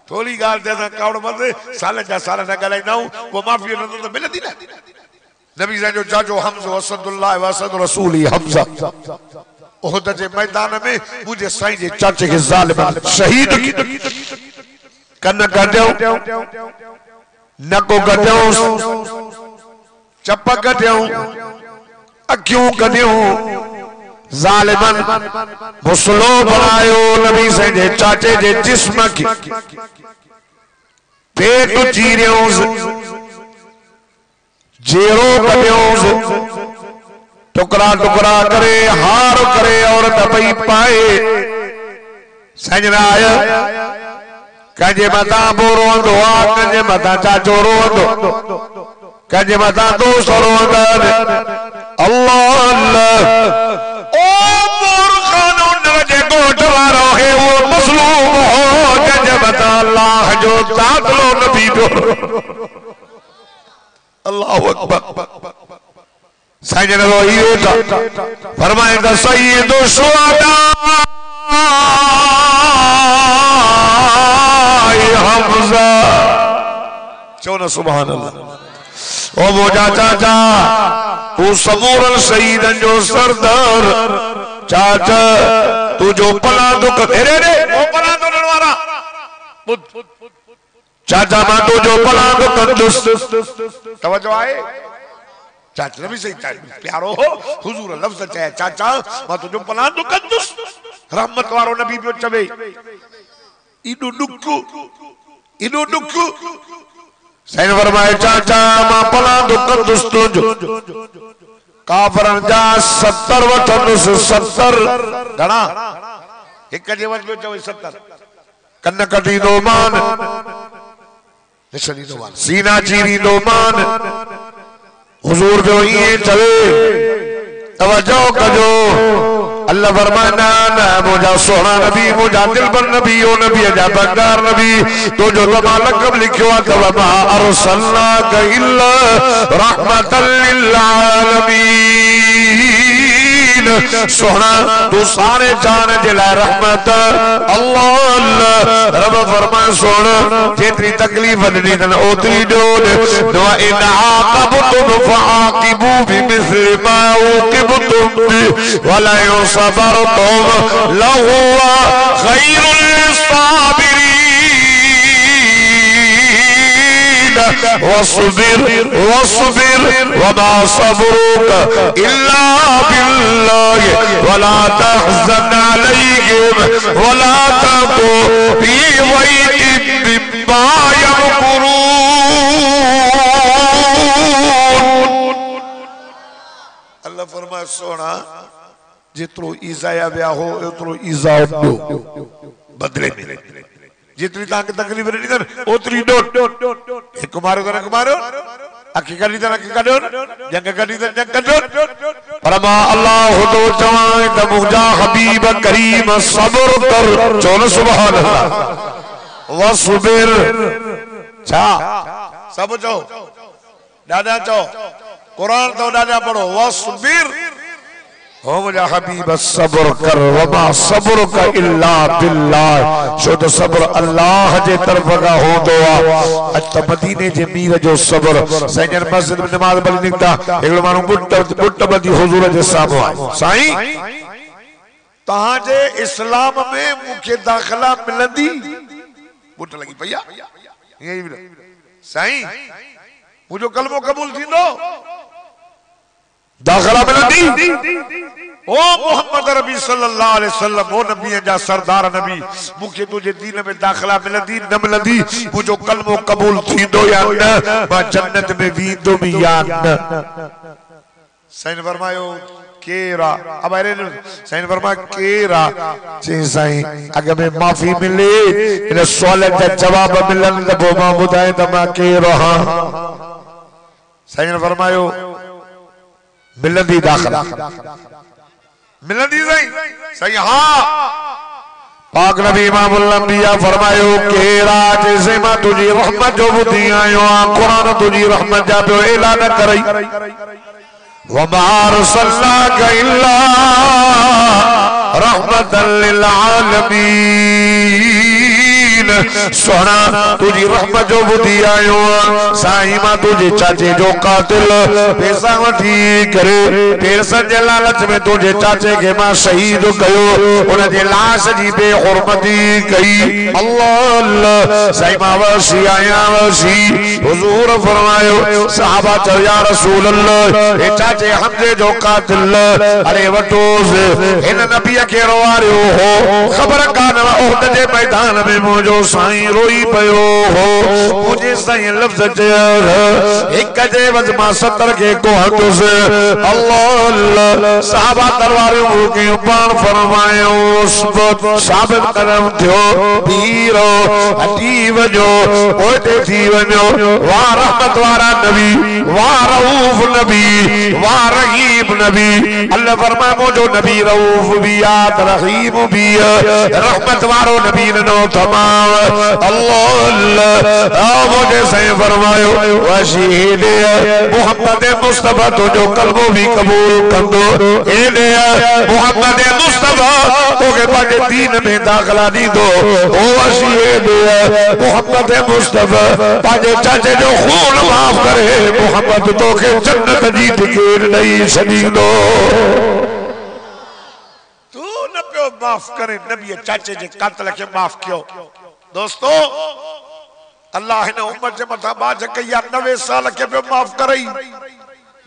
थोड़ी गाल दे कावड़ मत साल जा साल न गलाइना वो माफी न तो मिलदी ना नबी जो चाचो हमज़ा असदुल्लाह व असद रसूल हमज़ा ओहद जे मैदान में मुझे साईं जे चाचे के ज़ालिम शहीद की कन कढियो नको कढियो चप कढियो अखियूं कढियो ज़ालिमन मुसलो बनायो नबी साईं जे चाचे जे जिस्म की पेट चीरियो जेरो कढियोस टुकड़ा टुकड़ा करे हार करे और दबई पाए सजना आया कंजे मता बोरो अंदो कंजे मता चाचो रोंदो कंजे मता दोस्त रोंदो अल्लाह अल्लाह ओ मोर कानून जे गोठ वारो है वो मसलूम हो कंजे मता अल्लाह जो दाखलो नबी जो अल्लाहु अकबर साईं ने रोईता फरमाए द सय्यदु शुहदा हमज़ा चो न सुभान अल्लाह ओ मोजा चाचा तू समूरल शहीदन जो सरदार चाचा तू जो पला दुख रे रे ओ पला तो वाला चाचा मां तो जो पला दुख तवज्जो आए चाचा भी सही प्यारो हो हुजूर लफ्ज़ चाहे चाचा मां तुझो पनाह तो कंदुस रहमत वारो नबी पियो चवे इडो दुख सैन फरमाए चाचा मां पनाह तो कंदुस तुझो काफरन जा 70 वठंदुस 70 घणा एक जे वठ पियो चवे 70 कन्न कटी दो मान निशनी दो मान सीना चीरी दो मान हुजूर जो ये चले तवज्जो कजो अल्लाह फरमाना ना मुझा सोना नबी मुझा दिलबर नबी ओ नबी जा बंगार नबी तो जो लक़ब लिखो तवबा अरसलना इल्ला रहमतल लिल आलमीन सोना तू सारे जान जिला रहमत अल्लाह रब फरमाए सोना जेतरी तकलीफ दी तन ओतरी डोल दुआ इन आक़बतुम फआक़िबू बिमिस्लि मा उक़िबतुम बि वला युसबरतुम लहुवा खैरुल लिस्साबिरीन वस्बिर वस्बिर वमा सबरुक इल्ला बिल्लाह वला तहज़न अलैहिम वला तकु फी ज़ैक़िन मिम्मा यमकुरून। अल्लाह फरमाए सोना जितरो ईज़ाया व्या हो उतरो ईज़ा दो बदले में जितनी ताकि तकलीफ नहीं कर उतरी डोट एक कुमारो तो कुमारो अकी करी तो अकी करो जंग करी तो जंग करो फरमा अल्लाह तो जवान द मुजा हबीब करीम सब्र कर चलो सुभान अल्लाह वसबिर छा सब चो दादा चो कुरान तो दादा पढ़ो वसबिर हो मुझा हबीब सब्र कर वमा सब्र का इल्ला बिल्लाह शुद्ध सब्र अल्लाह जे तरफ का हो दो अत मदीने जे मीर जो सब्र सैयद मस्जिद में नमाज पढ़ी निकता एक मानू बुट बदी हुजूर जे सामने आए साईं तहां जे इस्लाम में मुखे दाखिला मिलंदी बुट लगी भैया यही साईं मुझो कलमो कबूल थींदो दाखिला मिलंदी ओ मोहम्मद रबी सल्लल्लाहु अलैहि वसल्लम ओ नबी जा सरदार नबी मुखे तुझे दीन में दाखिला मिलंदी न मिलंदी मुझो कलमो कबूल थींदो या न मां जन्नत में वींदो भी या न सैन फरमायो केरा अब अरे सैन फरमाया केरा चे साईं अगर में माफी मिले इन सवाल जा जवाब मिलन त पो मां बुधाए त मां केरो हां सैन फरमायो मिलंदी दाखिला मिलंदी सही हाँ पाक नबी इमामुल अंबिया फरमायो केरा जैसे मां तुझी रहमत जो बुधी आयो कुरान तुझी रहमत जा पियो ऐलान करई वमा अरसलनाका इल्ला रहमतल लिल आलमीन सोना तुझी रहमत जो बुधी आयो साईं मां तुझे चाचे जो कातिल पैसा वठी करे पैसा जे लालच में तुझे चाचे के मां शहीद कयो उन जे लाश जी बेहुरमती कई अल्लाह अल्लाह साईं मां वसी आया वसी हुजूर फरमायो सहाबा चयो या रसूल अल्लाह ए चाचे हमजे जो कातिल अरे वटोस इन नबी के रोवारियो हो खबर कान उहद जे मैदान में मुझो साईं रोई पयो हो मुझे साईं लफ्ज चयो एक जे वजमा 70 के को हदस अल्लाह अल्लाह सहाबा दरबारियों के पान फरमायो साबित करम थियो पीरो हटी वजो ओते थी वजो वा रहमत वारा नबी वा रऊफ नबी वा रहीम नबी अल्लाह फरमाए मुझो नबी रऊफ भी याद रहीम भी रहमत वारो नबी नो तमाम अल्लाह अल्लाह मुझे सही फरमायो वशीद मोहम्मद मुस्तफा तो जो कलमो भी कबूल कंदो ए दे मोहम्मद मुस्तफा तो के पाके दीन में दाखिला दी दो ओ वशीद मोहम्मद मुस्तफा पाके चाचे जो खून माफ करे मोहम्मद तो के जन्नत जी टिकट नहीं सदी दो माफ करे नबी चाचे जे कातल के माफ कियो दोस्तों अल्लाह ने उम्मत जे मथा बाज कया 90 साल के पे माफ करई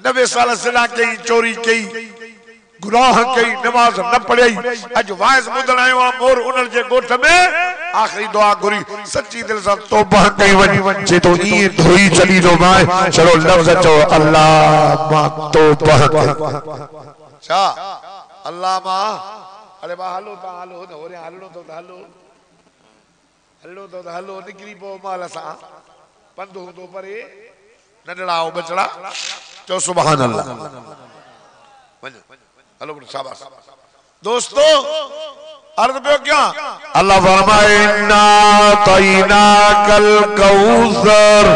90 साल सिला कई चोरी कई गुनाह कई नमाज न पढ़ी अज वाइस बुधण आयो आ मोर उन जे गोठ में आखिरी दुआ घुरी सच्ची दिल से तौबा कई वनी जे तो ई धोई चली जो माए चलो लफ्ज चो अल्लाह मा तौबा छा अल्लाह मा अरे बा हलो ता हलो न ओरे हलणो तो हलो निकरी पो माल सा पंध हो तो परे नडड़ाओ बचड़ा चो सुभान अल्लाह हेलो शाबाश दोस्तों अर्ज पे क्या अल्लाह फरमाए इन्ना तईना कल कौसर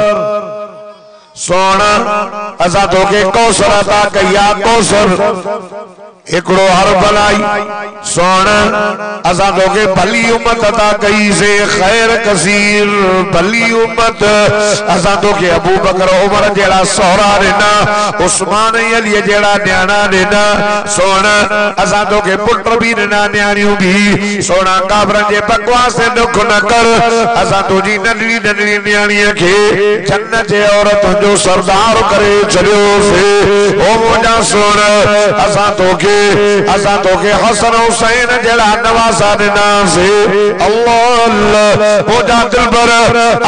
सोना असा तो के कौसर अता कया कौसर एकड़ो हर भलाई सोना असा तो के भली उम्मत अता कई से खैर कसीर भली उम्मत असा तो के अबू बकर उमर जेड़ा सोहरा देना उस्मान अली जेड़ा न्याणा देना सोना असा तो के पुत्र भी देना न्याणियों भी सोना काबरन जे बकवास से दुख न कर असा तो जी नंढड़ी नंढड़ी न्याणीअ के जन्नत जे औरत जो सरदार करे चलियो से ओ मोजा सोना असा तो के हसन हुसैन जेड़ा नवासा देना से अल्लाह अल्लाह मोजा दिलबर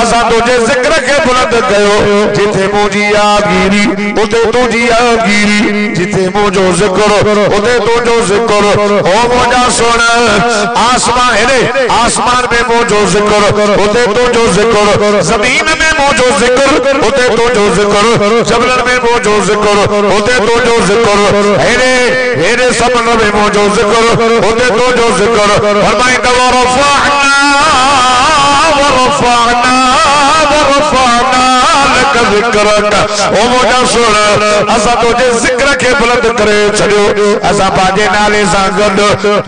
असा तुझे जिक्र के बुलंद कयो जिथे मुजी आगिरी उते तुझी आगिरी जिथे मुजो जिक्र उते तुझो जिक्र ओ मोजा सोना आसमान में मुजो जिक्र उते तुझो जिक्र जमीन में मुजो जिक्र उते तुझो जिक्र जबलन में मुजो जिक्र उते तुझो जिक्र हेरे सपन में मुजो जिक्र उते तुझो जिक्र फरमाइंदा वरफाना लक जिक्रक ओ मोजा सुन असा तुझे जिक्र के बुलंद करे छड़ियो असा बाजे नाले सा गड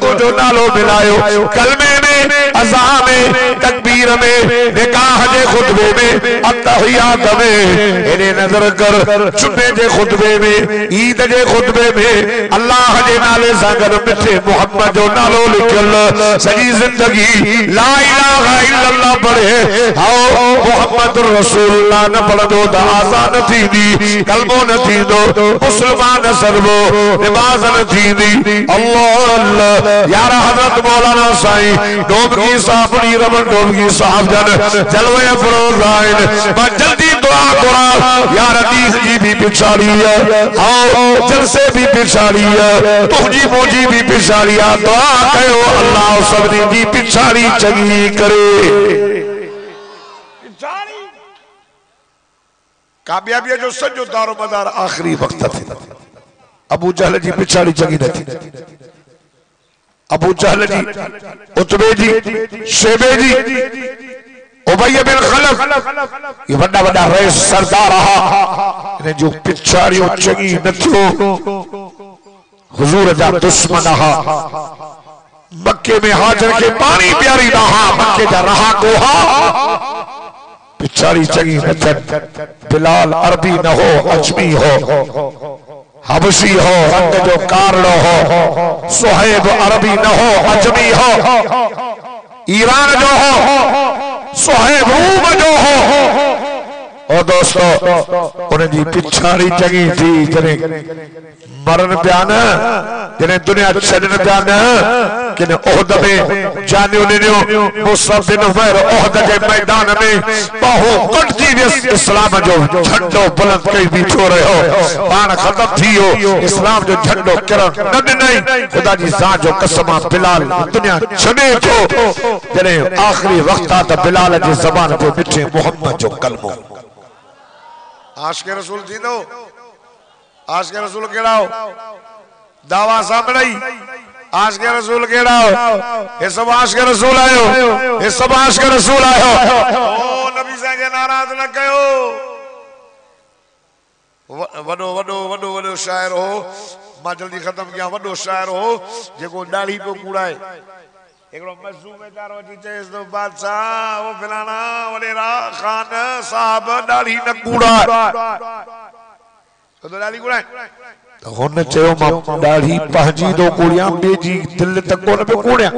तुझो नालो मिलायो कलमे में अज़ा में तकबीर में निकाह जे खुतबे में अत्तहियात में इने नजर कर जुमे जे खुतबे में ईद जे खुतबे में अल्लाह जे नाले सा गड मिठे मोहम्मद जो नालो लिखल सजी जिंदगी ला इलाहा इल्लल्लाह पढ़े आओ मोहम्मद रसूलुल्लाह न पढ़दो त आज़ान थींदी कलमो न थींदो मुसलमान सरबो नमाज न थींदी अल्लाह अल्लाह यार हजरत मौलाना साईं डोबगी साहब रमन डोबगी साहब जन जलवे फरोज आइन मैं जल्दी दुआ करा यार हदीस जी भी पिछाड़ी है आओ जलसे भी पिछाड़ी है तुझी मोजी भी पिछाड़ी है दुआ कयो अल्लाह सबनी जी पिछाड़ी चंगी करे कामयाबी जो सजो दारो मदार आखिरी वक्त थी अबू जहल जी पिछाड़ी चंगी न थी अबू जहल जी उतबे जी शेबे जी उबैय बिन खलफ ये वड्डा वड्डा रईस सरदार रहा ने जो पिछाड़ियों चंगी न थियो हुजूर जा दुश्मन रहा मक्के में हाजर के पानी प्यारी रहा मक्के जा रहा कोहा पिछाड़ी चंगी न थन बिलाल अरबी न हो अजमी हो हबशी हो रंग जो कारणो हो सुहैब अरबी न हो अजमी हो ईरान जो हो सुहैब रूम जो हो ओ दोस्तों उन्हें जी पिछाड़ी चंगी थी जने मरण प्यान जने दुनिया छड़न प्यान किने ओहद में जानियो नियो मुसअब बिन उमर ओहद के मैदान में बहु कटजी इस्लाम जो झंडो बुलंद कई बीठो रहो पान खत्म थियो इस्लाम जो झंडो किरण न नहीं खुदा जी जान जो कसम बिलाल दुनिया छने थो जने आखिरी वक्त आ त बिलाल जी ज़बान पे मिठे मोहम्मद जो कलमो आशिक रसूल थी दो आशिक रसूल केड़ा हो दावा सामने आशिक रसूल केड़ा हो ये सब आशिक रसूल आयो ये सब आशिक रसूल आयो ओ नबी साईं के नाराज न कयो वडो वडो वडो वडो शायर हो मां जल्दी खत्म किया वडो शायर हो जेको दाढ़ी पे कूड़ाए एकड़ो मजूम में तारो जी चेस दो बादशाह वो फलाना वडेरा खान साहब दाढ़ी न कूड़ा तो दाढ़ी कूड़ा तो होने चयो मां दाढ़ी पंहिंजी दो कूड़िया बेजी दिल तक कोन पे कूड़िया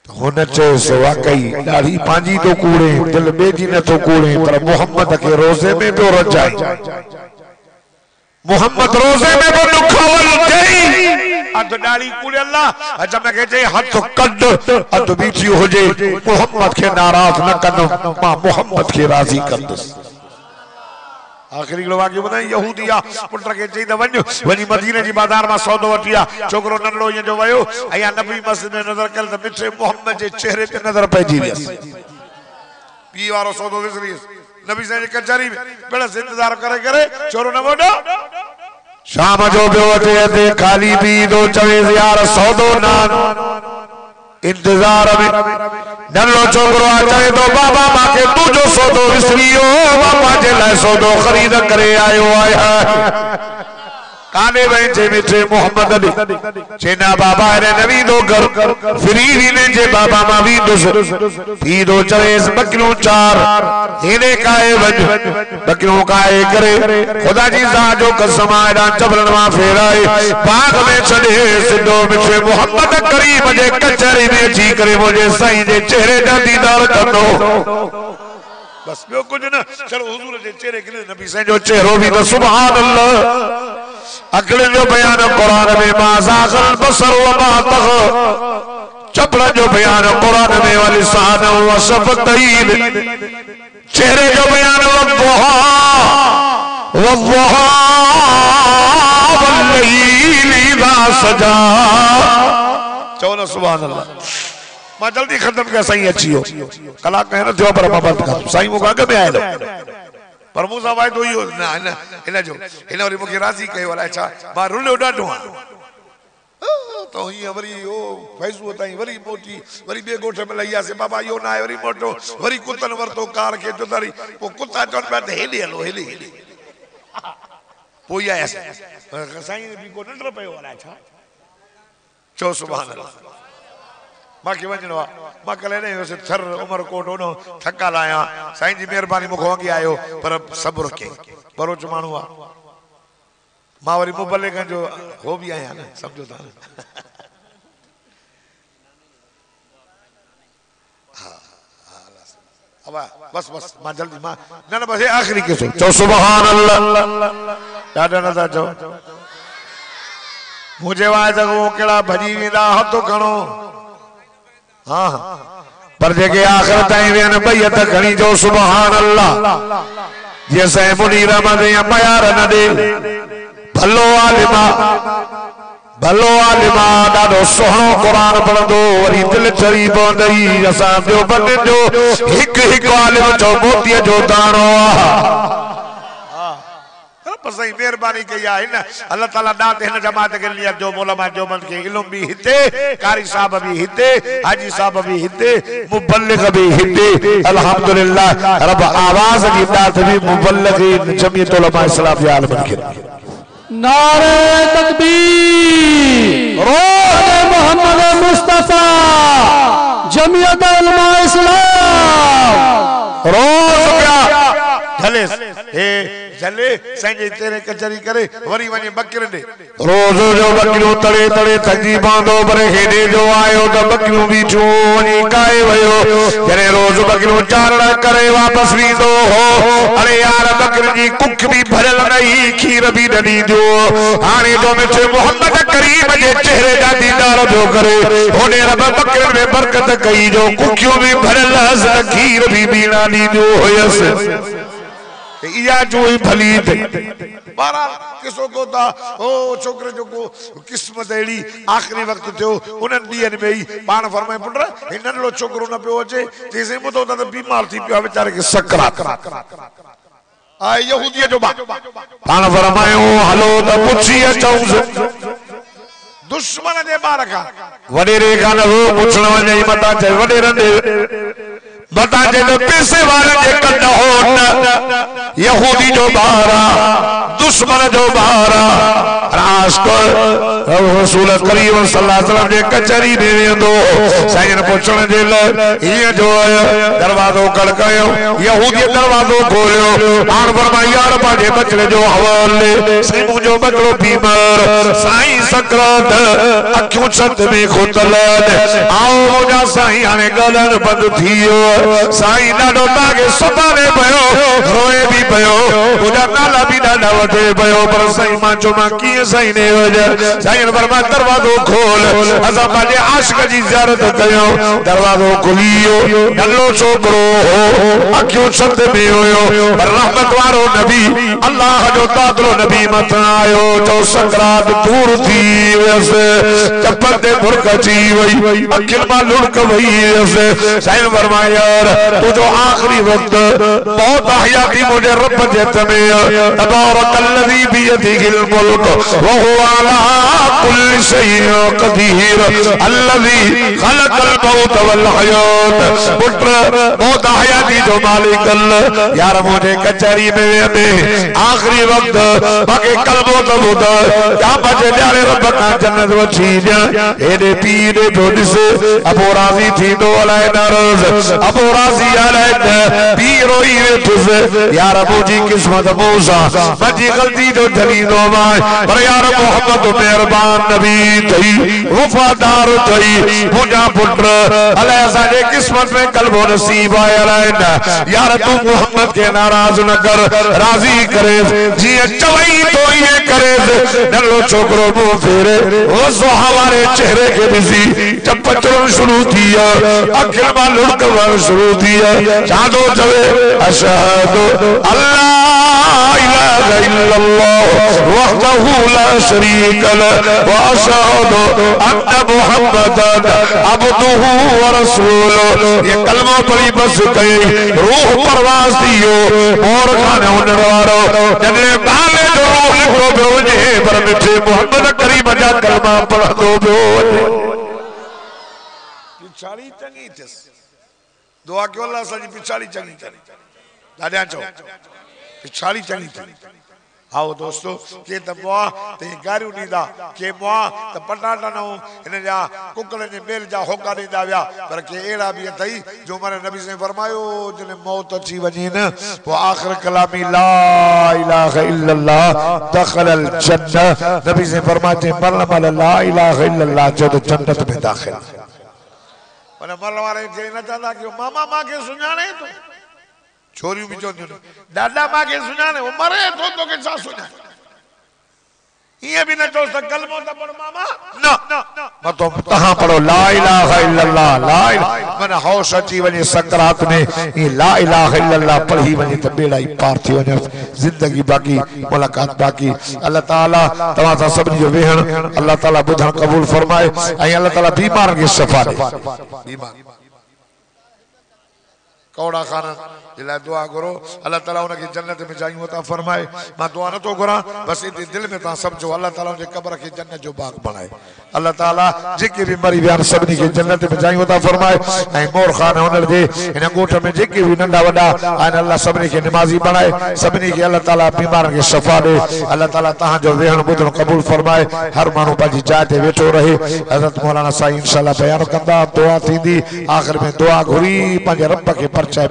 तो होने चयो सो वाकई दाढ़ी पंहिंजी दो कूड़े दिल बेजी न तो कूड़े पर मोहम्मद के रोजे में तो रजाई मोहम्मद रोजे में वो दुखावल गई अद डाली कूड़े अल्लाह जब मैं कहे हाथ कद अद बीची हो जे मोहम्मद के नाराज न कनो मां मोहम्मद के राजी कर दस आखिरी लोग के बताई यहूदिया पुट के चई द वनी मदीने जी बाजार में सौदो वटिया छोकरो नंढो ये जो वयो अया नबी मस्जिद में नजर कल त मिठे मोहम्मद के चेहरे पे नजर पइजी वियस पी वारो सौदो विसरी नबी साईं जी कचहरी में बड़ा इंतजार करे करे चोरो न वडो शाम जो बेवते दे खाली पी दो चवे यार सौदो नान इंतजार में नल्लो छोकरो आ चाहे तो बाबा मां के तू जो सौदो विसरियो बाबा जे लाए सौदो खरीद करे आयो आया काने बैठे मिठे मोहम्मद अली चेना बाबा रे नबी दो घर फ्री ने जे बाबा मा भी दो पी दो चवेस बकरियों चार हेने काए वज बकरियों काए करे खुदा जी सा जो कसम आड़ा चबरन मा फेराए बाग में चढ़े सिद्धो मिठे मोहम्मद करीम जे कचहरी में जी करे मुझे साईं जे चेहरे दा दीदार करनो बस बियो कुछ ना चलो हुजूर जे चेहरे के नबी साईं जो चेहरो भी तो सुभान अल्लाह अगले जो बयान कुरान में माज़ागल बसर व मा तग़ चपड़ा जो बयान कुरान में वलिसान व शफ़तैन चेहरे जो बयान वद्दुहा वल्लैल इज़ा सजा चलो सुभान अल्लाह मां जल्दी खत्म कर साईं अची हो कला कहना जो पर बंद कर साईं वो आगे में आए पर मूसा भाई तो यो ना ना इन जो इन वरी मुके राजी कयो वाला अच्छा मां रुलो डाडो तो ही वरी ओ फैसलो ताई वरी मोटी वरी बे गोठे में लइया से बाबा यो ना वरी मोटो वरी कुतन वरतो कार के जोदारी वो कुत्ता चोट पे हेली हलो हेली पोया ऐसे साईं भी को नंडर पयो वाला अच्छा चो सुभान अल्लाह मां के वजनो मां कले ने से थर उमर कोट ओनो थका लाया साईं जी मेहरबानी मुखो अगे आयो पर सब्र के बरोच मानू आ मां वरी मुबल्लिग जो हो भी आया ना समझो था अब बस बस मां जल्दी मां ना बस आखिरी के चो सुभान अल्लाह दादा ना चो मुझे वाज वो केड़ा भजी वेंदा हथ खणो हाँ पर जेके आखिर ताईं वेन बैयत खणी जो सुभान अल्लाह जैसे मुनीर मद या मयार न दे भलो आलिमा ॾाढो सुहिणो कुरान पढ़ंदो वरी दिल चरी पवंदई असां जो बंदे जो हिकु आलिम जो मोतीअ जो दाणो सही मेहरबानी कई है ना अल्लाह ताला दात इन जमात के लिए जो मौलाना जो मन के इल्म भी हिते कारी साहब भी हिते हाजी साहब भी हिते मुबल्लिग भी हिते अल्हम्दुलिल्लाह रब आवाज की दात भी मुबल्लिग जमीयत उलमा इस्लाम के आलम के नारे तकबीर रोज़ मोहम्मद मुस्तफा जमीयत उलमा इस्लाम रोज़ क्या झले जले संजय तेरे कचरी करे वरी वने बकरे दे रोज जो बकरियों तड़े तड़े थकी बांधो पर हेडे जो आयो तो बकरियों भी चोनी काए वयो जरे रोज बकरियों चारण करे वापस भी दो हो अरे यार बकरी जी कुख भी भरल नहीं खीर भी ॾनी दो हाने जो मिठे मोहम्मद करीम जे चेहरे जा दीदार जो करे होने रब बकरे में बरकत कई जो कुखियों भी भरल खीर भी बीना दी दो होयस इया जो ही भली थे बारा किसो को ता ओ छोकरे जो को किस्मत एड़ी आखिरी वक्त थियो उनन दियन में ही पान फरमाए पुत्र इनन लो छोकरो न पियो अचे जैसे मो तो बीमार थी पियो बेचारे के सकरात आ यहूदी जो पान फरमायो हलो त पुछी अचऊं दुश्मन जे बार का वडेरे का न हो पुछण वने मता चे वडेरन दे बता जे तो पैसे वाले जे कद होट यहूदी जो बारा दुश्मन जो बारा राष्ट्र रसूल करीम सल्लल्लाहु अलैहि वसल्लम जे कचहरी में वेंदो साईं पुछण जे ये जो दरवाजो खड़कायो यहूदी दरवाजो खोलियो आन फरमाया यार पाजे बचड़े जो हवाले साईं मुझो बचड़ो बीमार साईं सकरात अखियों छत में खोतल आओ मुझा साईं हाने गलन बंद थियो साईं ॾाढो तागे सुभाणे पयो रोए भी पयो मुझा नाला भी ॾाढा वठे पयो पर साईं मां चो मां कीअं साईं ने वजह साईं फरमा दरवाजो खोल असां पंहिंजे आशिक जी ज़ियारत कयूं दरवाजो खुलियो नंढो छोकिरो हो अखियूं छत में हुयो पर रहमत वारो नबी अल्लाह जो तादलो नबी मथां आयो जो सकरात दूर थी वयसि चप्पल ते मुर्क अची वई अखियुनि मां लुढ़क वई वयसि साईं फरमाया तू जो आखिरी वक्त मौत हयाती मुझे रब जे हथ में तबारकल्लज़ी बियदिहिल मुल्क व हुवा अला कुल्लि शैइन क़दीर अल्लज़ी खलक़ल मौत वल हयात पुत्र मौत हयाती जो मालिक अल्लाह यार मुझे कचहरी में वेंदे आखिरी वक्त बाकी कलमो तो बुध क्या बचे ॾियारे रब का जन्नत वठी ॾियां हेॾे पीर तो ॾिस अबो राज़ी थींदो अलाए नाराज़ अबो राज़ी अलाए न पीर रोई वेठुसि यार मुंहिंजी क़िस्मत मूसा मुंहिंजी ग़लती जो झलींदो मां पर यार मोहम्मद मेहरबान नबी थई वफ़ादार थई मुंहिंजा पुट अलाए असांजे क़िस्मत में कलमो नसीब आहे अलाए न यार तू मोहम्मद के नाराज़ न कर राज़ी करे जीअं चवई तो ये करे नंढो छोकिरो मुंह फेरे वो हमारे चेहरे के ॾिसी चप चढ़ण शुरू थी अखियुनि मां लुढ़क वहण शुरू थी छातो चवे अशहदु अल्ला इलाहा इल्लल्लाह वहदहु ला शरीक लह व अशहदु अन्न मुहम्मदन अब्दुहु व रसूलुहु ये कलमो पढ़ी बस कई रूह परवाज़ थियो और खाने उन्हनि वारो जॾहिं बाले जो रूह लिखो पियो वञे पर मिठे मोहम्मद करीम जा कलमा पढ़ंदो पियो वञे पिछाड़ी चङी थियसि दुआ कयो अल्लाह असांजी पिछाड़ी चङी करे ॾाढा चओ पिछाड़ी चङी थी आओ दोस्तों के त मुआ ते गारियूं ॾींदा के मुआ त पटाटा न हिन जा कुकड़नि जे मेल जा होका ॾींदा विया पर के अहिड़ा बि अथई जो माने नबी से फरमायो जॾहिं मौत अची वञे न पोइ आख़िर कलामी ला इलाहा इल्लल्लाह दखलल जन्नह नबी से फरमाते मरण महिल ला इलाहा इल्लल्लाह जो त जन्नत में दाख़िल माने मरण वारे खे न चवंदा कि मामा मां खे सुञाणे तो छोरियूं भी चवंदियूं दादा मां खे सुञाणे वो मरे तो तोखे छा सुञाणे ये भी न चो त कलमो त पढ़ मामा न मतो तहां पढ़ो ला इलाहा इल्लल्लाह ला मन होश अची वने सकरात में ये ला इलाहा इल्लल्लाह पढ़ी वने त बेड़ा ही पार थी वने जिंदगी बाकी मुलाकात बाकी अल्लाह ताला तवा सा सब जो वेहण अल्लाह ताला बुधण कबूल फरमाए ऐं अल्लाह ताला बीमार के शफा दे बीमार कौड़ा खाना इलाही दुआ करो अल्लाह ताला उनके जन्नत में जायूं अता फरमाए मां दुआ न तो करा बस इन दिल में ता समझो अल्लाह ताला उनके कब्र के जन्नत जो बाग बनाए अल्लाह ताला जेके भी मरी विया सभी के जन्नत में जायूं अता फरमाए ऐं मोर खान उन दे इन गोठ में जेके भी नंढा वडा आन अल्लाह सभी के नमाजी बनाए सभी के अल्लाह ताला बीमार के शफा दे अल्लाह ताला तहां जो वेहण बुधण कबूल फरमाए हर मानू पाजी जाय ते वेठो रहे हजरत मौलाना साईं इंशाअल्लाह बयान कंदा दुआ थींदी आखिर में दुआ घुरी पाजे रब के परचाए